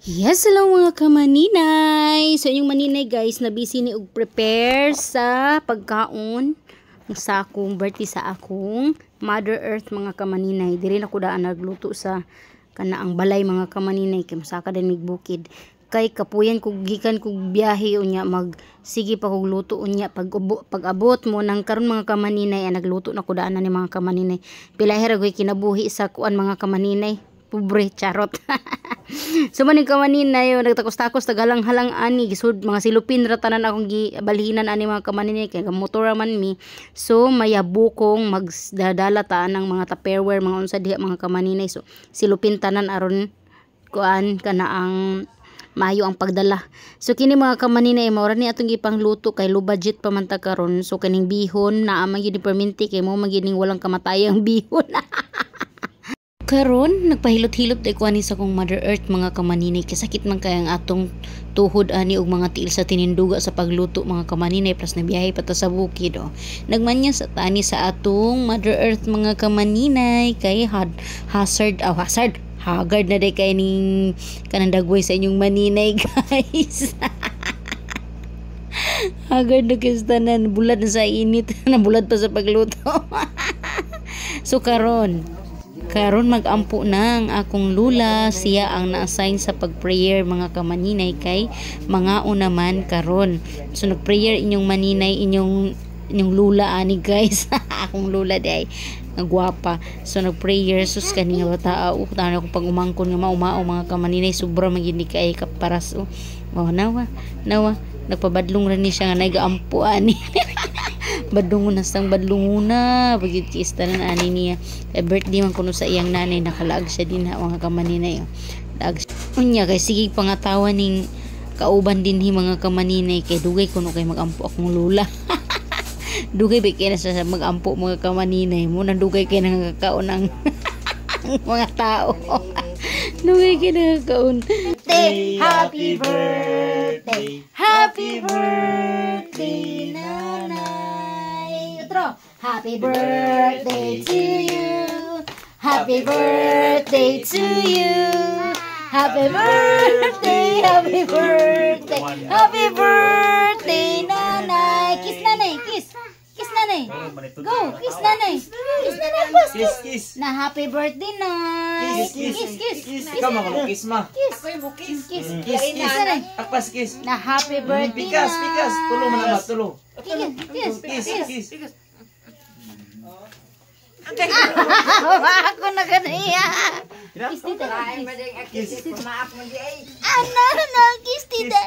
Yes, hello mga kamaninay. So inyong maninay guys, na busy ni og prepare sa pagkaon sa akong birthday sa akong Mother Earth mga kamaninay. Diri na ko daan nagluto sa kanaang balay mga kamaninay kay masaka din mig bukid. Kay kapuyan kog gikan kog biyahe unya sige pa kog luto unya pag abot mo nang karon mga kamaninay nagluto na ko daan ni mga kamaninay. Pila hera koy kinabuhi sa kuan mga kamaninay. Pobre charot. So maning kamaninay nagtakos-takos tagalang-halang ani gisud mga silupin ra tanan akong gibalhinan ani mga kamaninay kay motor man mi. So mayabukong magdadala ta ng mga tupperware mga unsa diha mga kamaninay. So silupin tanan aron kuan kana ang maayo ang pagdala. So kini mga kamaninay mao ra ni atong gipangluto kay low budget pa man ta karon. So kaning bihon naa man gyud perminti kay mao man gyud walang kamatayang bihon. Karon nagpahilot-hilot day ko ani sa kong Mother Earth mga kamaninay kay sakit man kay ang atong tuhod ani og mga tiil sa tininduga sa pagluto mga kamaninay plus nabiyahe pa ta sa bukid nagmanya sa tani sa atong Mother Earth mga kamaninay kay hazard hagard na day kay ning kanang dagway sa inyong maninay guys. Hagard na kay tanan bulad na sa init na bulad pa sa pagluto. So karon mag-ampo na ang akong lula, siya ang na-assign sa pag-prayer mga kamaninay kay mga naman karon. So nag-prayer inyong maninay inyong lula ani guys. Akong lula day nagwapa. So nag-prayer sus kani nga bata tanan ko pag umangkon nga maumao mga kamaninay sobra magini kay kaparas nawa nagpabadlong ra ni siya nga nagaampo ani. Badlungon sang badlunguna bagid kay istanan ani niya kay birthday man kuno sa iyang nanay nakalaag siya din ha mga kamaninay daag unya kay sige pangatawan ning kauban dinhi mga kamaninay kay dugay kuno kay magampo akong lula. Dugay ba kay na sa magampo mga kamaninay mo nang dugay kay nangakaon ang mga tao. Dugay kay nangakaon. Happy birthday, happy birthday nanay. Happy birthday to you. Happy birthday to you. Happy birthday, happy birthday. Happy birthday nanay. Kiss nanay, kiss. Kiss nanay. Go, kiss nanay. Kiss nanay, boss. Kiss. Na happy birthday nay. Kiss. Come on, kiss ma. Kiss. Kiss. Kiss nanay. Akpas kiss. Na happy birthday. Pikas. Tulo man naman, tulo. Kiss. Ako na ganaya. Kiss tita. Kiss. Ano, kiss tita.